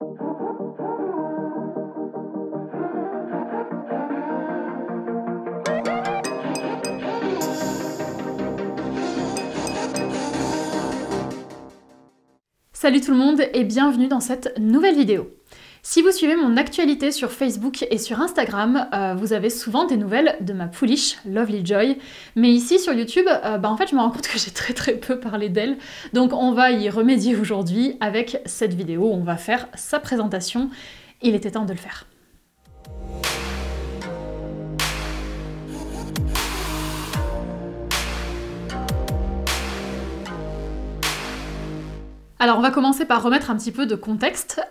Salut tout le monde et bienvenue dans cette nouvelle vidéo. Si vous suivez mon actualité sur Facebook et sur Instagram, vous avez souvent des nouvelles de ma pouliche, Lovely Joy. Mais ici sur YouTube, en fait je me rends compte que j'ai très peu parlé d'elle. Donc on va y remédier aujourd'hui avec cette vidéo où on va faire sa présentation. Il était temps de le faire. Alors on va commencer par remettre un petit peu de contexte.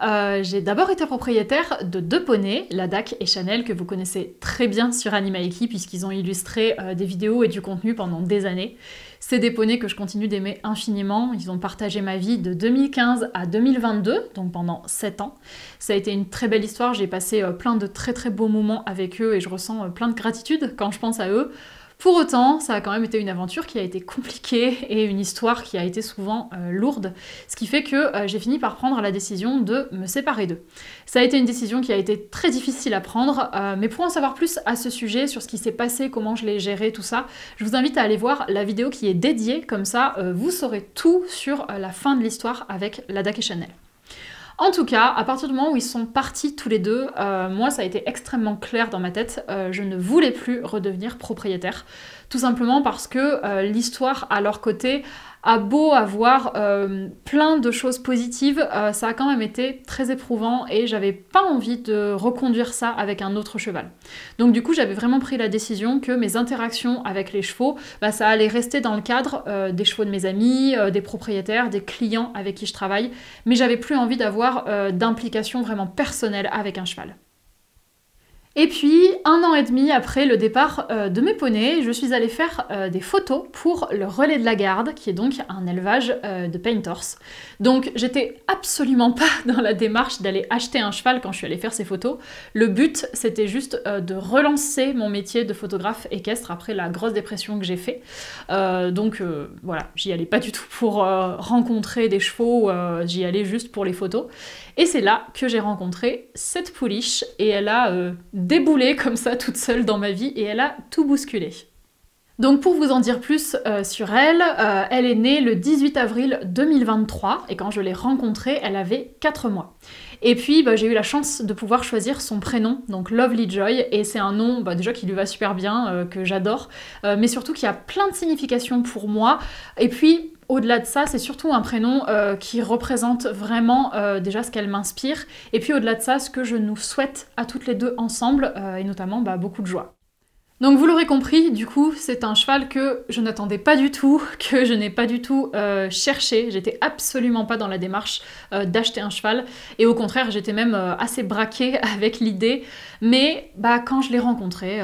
J'ai d'abord été propriétaire de deux poneys, Ladakh et Chanel, que vous connaissez très bien sur Animaliki puisqu'ils ont illustré des vidéos et du contenu pendant des années. C'est des poneys que je continue d'aimer infiniment. Ils ont partagé ma vie de 2015 à 2022, donc pendant 7 ans. Ça a été une très belle histoire, j'ai passé plein de très beaux moments avec eux et je ressens plein de gratitude quand je pense à eux. Pour autant, ça a quand même été une aventure qui a été compliquée et une histoire qui a été souvent lourde, ce qui fait que j'ai fini par prendre la décision de me séparer d'eux. Ça a été une décision qui a été très difficile à prendre, mais pour en savoir plus à ce sujet, sur ce qui s'est passé, comment je l'ai géré, tout ça, je vous invite à aller voir la vidéo qui est dédiée, comme ça vous saurez tout sur la fin de l'histoire avec Ladakh et Chanel. En tout cas, à partir du moment où ils sont partis tous les deux, moi ça a été extrêmement clair dans ma tête, je ne voulais plus redevenir propriétaire. Tout simplement parce que l'histoire à leur côté a beau avoir plein de choses positives, ça a quand même été très éprouvant et j'avais pas envie de reconduire ça avec un autre cheval. Donc du coup j'avais vraiment pris la décision que mes interactions avec les chevaux, ça allait rester dans le cadre des chevaux de mes amis, des propriétaires, des clients avec qui je travaille, mais j'avais plus envie d'avoir d'implication vraiment personnelle avec un cheval. Et puis, 1 an et demi après le départ de mes poneys, je suis allée faire des photos pour le Relais de la Garde, qui est donc un élevage de painters. Donc j'étais absolument pas dans la démarche d'aller acheter un cheval quand je suis allée faire ces photos. Le but, c'était juste de relancer mon métier de photographe équestre après la grosse dépression que j'ai fait. Voilà, j'y allais pas du tout pour rencontrer des chevaux, j'y allais juste pour les photos. Et c'est là que j'ai rencontré cette pouliche et elle a déboulé comme ça toute seule dans ma vie et elle a tout bousculé. Donc pour vous en dire plus sur elle, elle est née le 18 avril 2023 et quand je l'ai rencontrée, elle avait 4 mois. Et puis j'ai eu la chance de pouvoir choisir son prénom, donc Lovely Joy, et c'est un nom déjà qui lui va super bien, que j'adore, mais surtout qui a plein de significations pour moi. Et puis au-delà de ça, c'est surtout un prénom qui représente vraiment déjà ce qu'elle m'inspire, et puis au-delà de ça, ce que je nous souhaite à toutes les deux ensemble, et notamment beaucoup de joie. Donc vous l'aurez compris, du coup, c'est un cheval que je n'attendais pas du tout, que je n'ai pas du tout cherché. J'étais absolument pas dans la démarche d'acheter un cheval. Et au contraire, j'étais même assez braquée avec l'idée. Mais quand je l'ai rencontrée,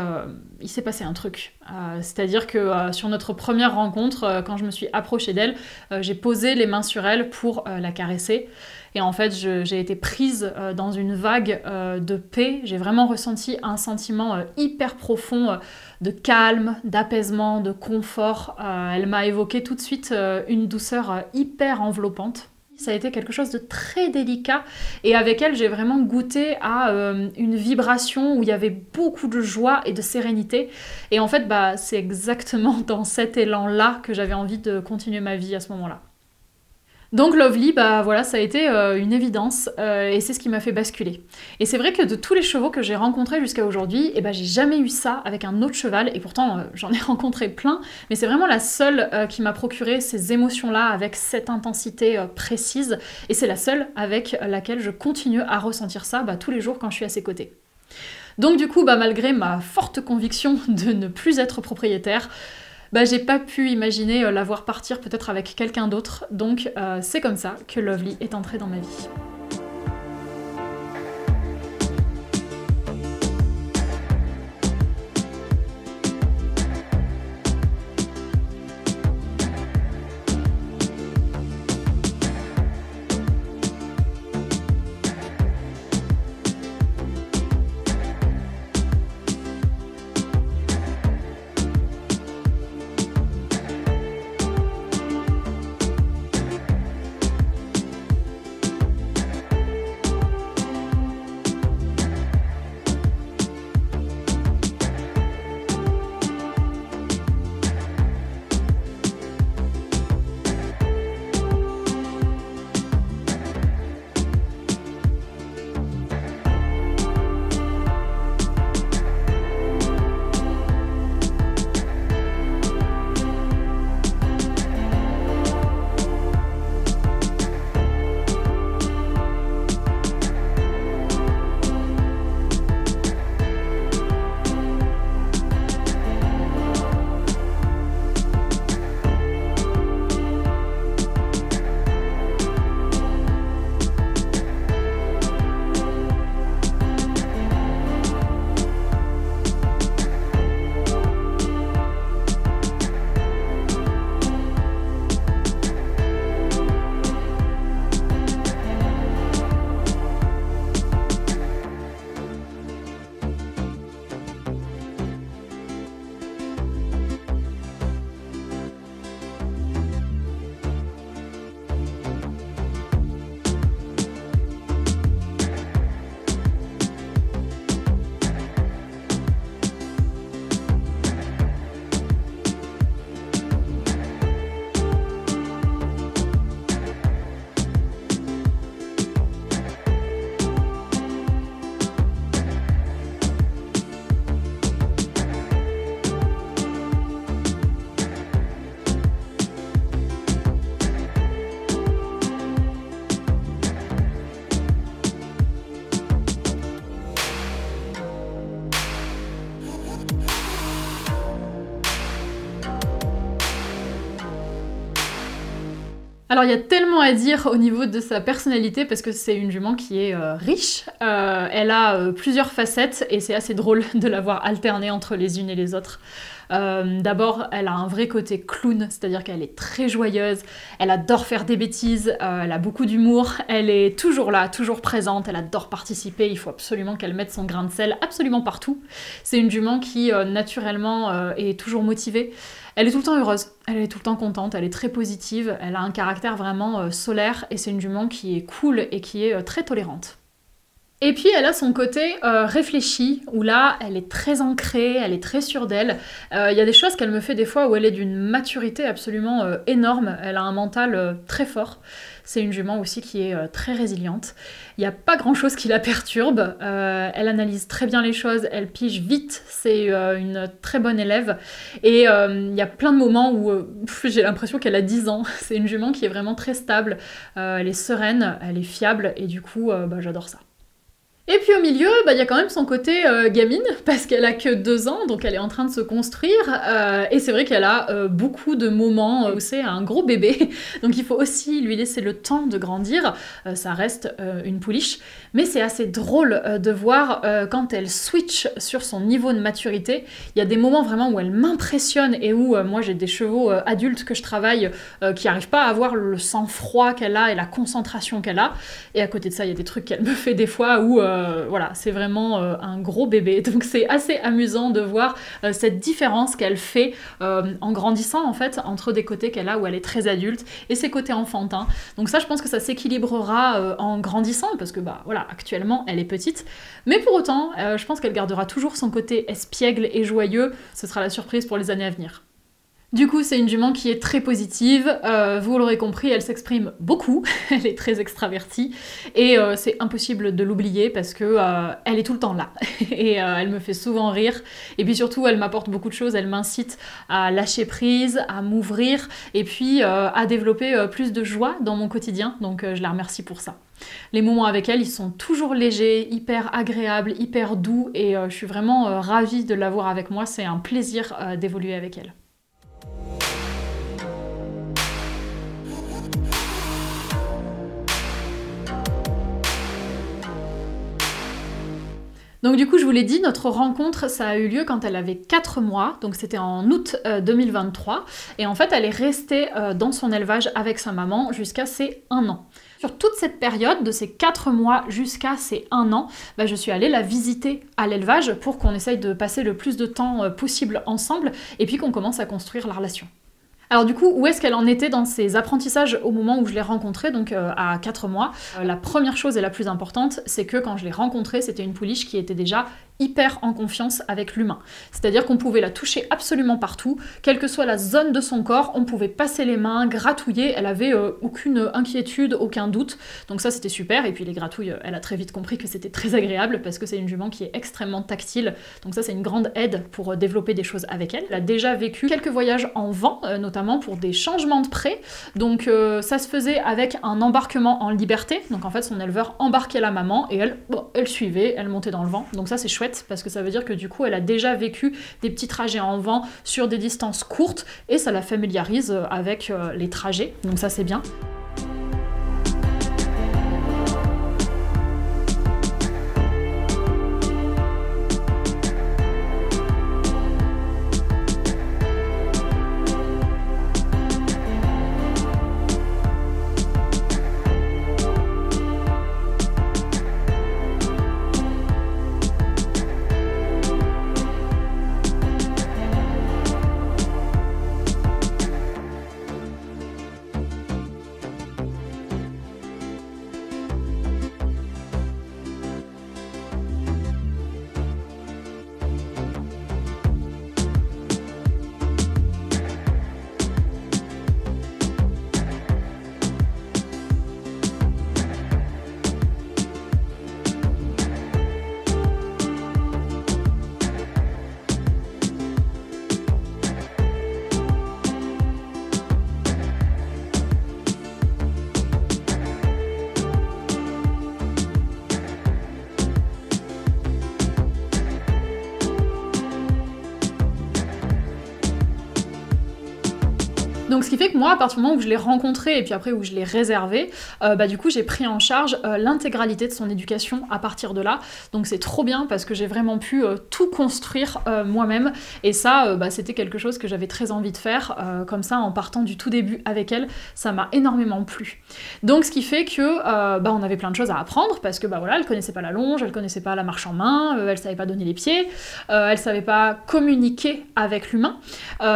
il s'est passé un truc. C'est-à-dire que sur notre première rencontre, quand je me suis approchée d'elle, j'ai posé les mains sur elle pour la caresser. Et en fait, j'ai été prise dans une vague de paix. J'ai vraiment ressenti un sentiment hyper profond de calme, d'apaisement, de confort. Elle m'a évoqué tout de suite une douceur hyper enveloppante. Ça a été quelque chose de très délicat et avec elle j'ai vraiment goûté à une vibration où il y avait beaucoup de joie et de sérénité et en fait c'est exactement dans cet élan-là que j'avais envie de continuer ma vie à ce moment-là. Donc Lovely, voilà, ça a été une évidence et c'est ce qui m'a fait basculer. Et c'est vrai que de tous les chevaux que j'ai rencontrés jusqu'à aujourd'hui, j'ai jamais eu ça avec un autre cheval et pourtant j'en ai rencontré plein, mais c'est vraiment la seule qui m'a procuré ces émotions-là avec cette intensité précise et c'est la seule avec laquelle je continue à ressentir ça tous les jours quand je suis à ses côtés. Donc du coup, malgré ma forte conviction de ne plus être propriétaire, j'ai pas pu imaginer la voir partir peut-être avec quelqu'un d'autre, donc c'est comme ça que Lovely est entrée dans ma vie. Alors il y a tellement à dire au niveau de sa personnalité parce que c'est une jument qui est riche, elle a plusieurs facettes et c'est assez drôle de la voir alterner entre les unes et les autres. D'abord, elle a un vrai côté clown, c'est-à-dire qu'elle est très joyeuse, elle adore faire des bêtises, elle a beaucoup d'humour, elle est toujours là, toujours présente, elle adore participer, il faut absolument qu'elle mette son grain de sel absolument partout. C'est une jument qui, naturellement, est toujours motivée. Elle est tout le temps heureuse, elle est tout le temps contente, elle est très positive, elle a un caractère vraiment solaire et c'est une jument qui est cool et qui est très tolérante. Et puis elle a son côté réfléchi, où là, elle est très ancrée, elle est très sûre d'elle. Il y a des choses qu'elle me fait des fois où elle est d'une maturité absolument énorme, elle a un mental très fort. C'est une jument aussi qui est très résiliente. Il n'y a pas grand-chose qui la perturbe, elle analyse très bien les choses, elle pige vite, c'est une très bonne élève. Et il y a plein de moments où j'ai l'impression qu'elle a 10 ans. C'est une jument qui est vraiment très stable, elle est sereine, elle est fiable, et du coup, j'adore ça. Et puis au milieu, il y a quand même son côté gamine, parce qu'elle a que 2 ans, donc elle est en train de se construire, et c'est vrai qu'elle a beaucoup de moments où c'est un gros bébé, donc il faut aussi lui laisser le temps de grandir, ça reste une pouliche, mais c'est assez drôle de voir quand elle switch sur son niveau de maturité, il y a des moments vraiment où elle m'impressionne, et où moi j'ai des chevaux adultes que je travaille qui n'arrivent pas à avoir le sang-froid qu'elle a et la concentration qu'elle a, et à côté de ça il y a des trucs qu'elle me fait des fois où voilà, c'est vraiment un gros bébé. Donc c'est assez amusant de voir cette différence qu'elle fait en grandissant en fait entre des côtés qu'elle a où elle est très adulte et ses côtés enfantins. Donc ça, je pense que ça s'équilibrera en grandissant parce que voilà, actuellement elle est petite. Mais pour autant, je pense qu'elle gardera toujours son côté espiègle et joyeux. Ce sera la surprise pour les années à venir. Du coup, c'est une jument qui est très positive, vous l'aurez compris, elle s'exprime beaucoup, elle est très extravertie, et c'est impossible de l'oublier parce que elle est tout le temps là, et elle me fait souvent rire, et puis surtout, elle m'apporte beaucoup de choses, elle m'incite à lâcher prise, à m'ouvrir, et puis à développer plus de joie dans mon quotidien, donc je la remercie pour ça. Les moments avec elle, ils sont toujours légers, hyper agréables, hyper doux, et je suis vraiment ravie de l'avoir avec moi, c'est un plaisir d'évoluer avec elle. Donc du coup, je vous l'ai dit, notre rencontre, ça a eu lieu quand elle avait 4 mois, donc c'était en août 2023, et en fait, elle est restée dans son élevage avec sa maman jusqu'à ses 1 an. Sur toute cette période, de ces 4 mois jusqu'à ses 1 an, je suis allée la visiter à l'élevage pour qu'on essaye de passer le plus de temps possible ensemble, et puis qu'on commence à construire la relation. Alors du coup, où est-ce qu'elle en était dans ses apprentissages au moment où je l'ai rencontrée, donc à 4 mois? La première chose et la plus importante, c'est que quand je l'ai rencontrée, c'était une pouliche qui était déjà hyper en confiance avec l'humain. C'est-à-dire qu'on pouvait la toucher absolument partout, quelle que soit la zone de son corps, on pouvait passer les mains, gratouiller, elle avait aucune inquiétude, aucun doute, donc ça c'était super, et puis les gratouilles, elle a très vite compris que c'était très agréable, parce que c'est une jument qui est extrêmement tactile, donc ça c'est une grande aide pour développer des choses avec elle. Elle a déjà vécu quelques voyages en vent, notamment pour des changements de prés, donc ça se faisait avec un embarquement en liberté, donc en fait son éleveur embarquait la maman, et elle suivait, elle montait dans le vent, donc ça c'est chouette, parce que ça veut dire que du coup elle a déjà vécu des petits trajets en vent sur des distances courtes et ça la familiarise avec les trajets, donc ça c'est bien. ce qui fait que moi, à partir du moment où je l'ai rencontré et puis après où je l'ai réservé, du coup j'ai pris en charge l'intégralité de son éducation à partir de là. Donc c'est trop bien parce que j'ai vraiment pu tout construire moi-même. Et ça, c'était quelque chose que j'avais très envie de faire. Comme ça, en partant du tout début avec elle, ça m'a énormément plu. Donc ce qui fait que on avait plein de choses à apprendre parce que voilà, elle connaissait pas la longe, elle connaissait pas la marche en main, elle savait pas donner les pieds, elle savait pas communiquer avec l'humain.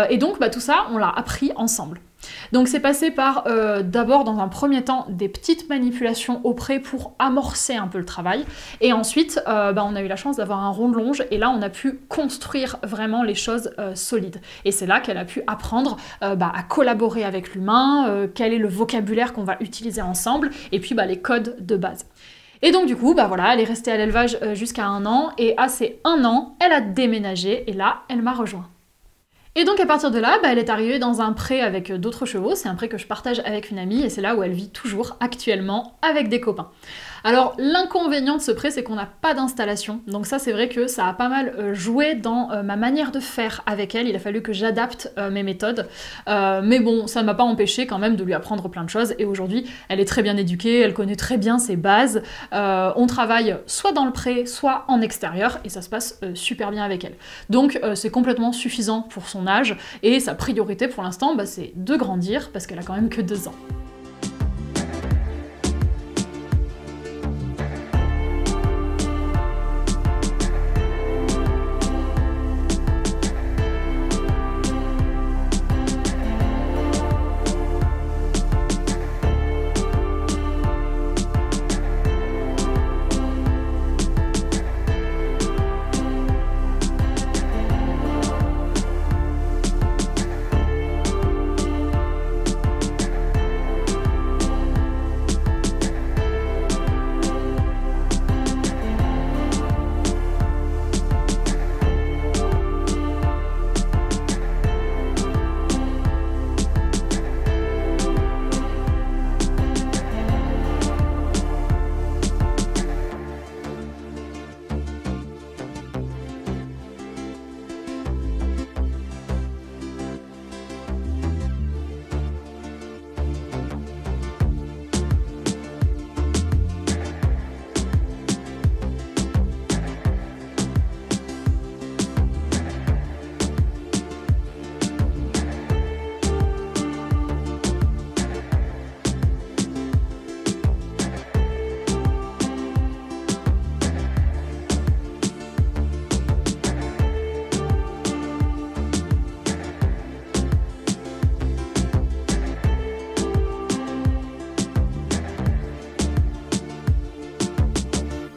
Et donc tout ça, on l'a appris ensemble. Donc c'est passé par d'abord dans un premier temps des petites manipulations au pré pour amorcer un peu le travail, et ensuite on a eu la chance d'avoir un rond de longe et là on a pu construire vraiment les choses solides. Et c'est là qu'elle a pu apprendre à collaborer avec l'humain, quel est le vocabulaire qu'on va utiliser ensemble, et puis les codes de base. Et donc du coup, elle est restée à l'élevage jusqu'à 1 an, et à ces 1 an, elle a déménagé, et là, elle m'a rejoint. Et donc à partir de là, elle est arrivée dans un pré avec d'autres chevaux, c'est un pré que je partage avec une amie, et c'est là où elle vit toujours actuellement avec des copains. Alors l'inconvénient de ce pré, c'est qu'on n'a pas d'installation, donc ça c'est vrai que ça a pas mal joué dans ma manière de faire avec elle. Il a fallu que j'adapte mes méthodes, mais bon, ça ne m'a pas empêché quand même de lui apprendre plein de choses, et aujourd'hui elle est très bien éduquée, elle connaît très bien ses bases, on travaille soit dans le pré, soit en extérieur, et ça se passe super bien avec elle. Donc c'est complètement suffisant pour son âge, et sa priorité pour l'instant, c'est de grandir, parce qu'elle a quand même que 2 ans.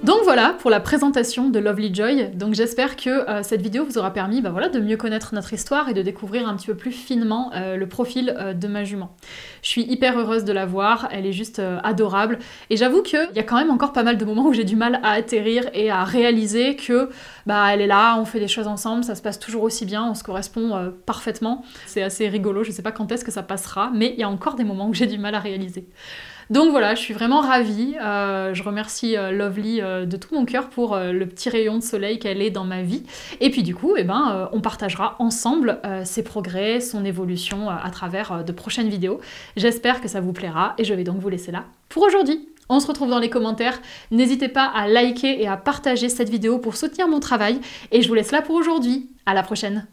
Donc voilà pour la présentation de Lovely Joy. Donc j'espère que cette vidéo vous aura permis de mieux connaître notre histoire et de découvrir un petit peu plus finement le profil de ma jument. Je suis hyper heureuse de la voir, elle est juste adorable, et j'avoue qu'il y a quand même encore pas mal de moments où j'ai du mal à atterrir et à réaliser que elle est là, on fait des choses ensemble, ça se passe toujours aussi bien, on se correspond parfaitement. C'est assez rigolo, je sais pas quand est-ce que ça passera, mais il y a encore des moments où j'ai du mal à réaliser. Donc voilà, je suis vraiment ravie, je remercie Lovely de tout mon cœur pour le petit rayon de soleil qu'elle est dans ma vie. Et puis du coup, on partagera ensemble ses progrès, son évolution à travers de prochaines vidéos. J'espère que ça vous plaira, et je vais donc vous laisser là pour aujourd'hui. On se retrouve dans les commentaires, n'hésitez pas à liker et à partager cette vidéo pour soutenir mon travail, et je vous laisse là pour aujourd'hui. À la prochaine!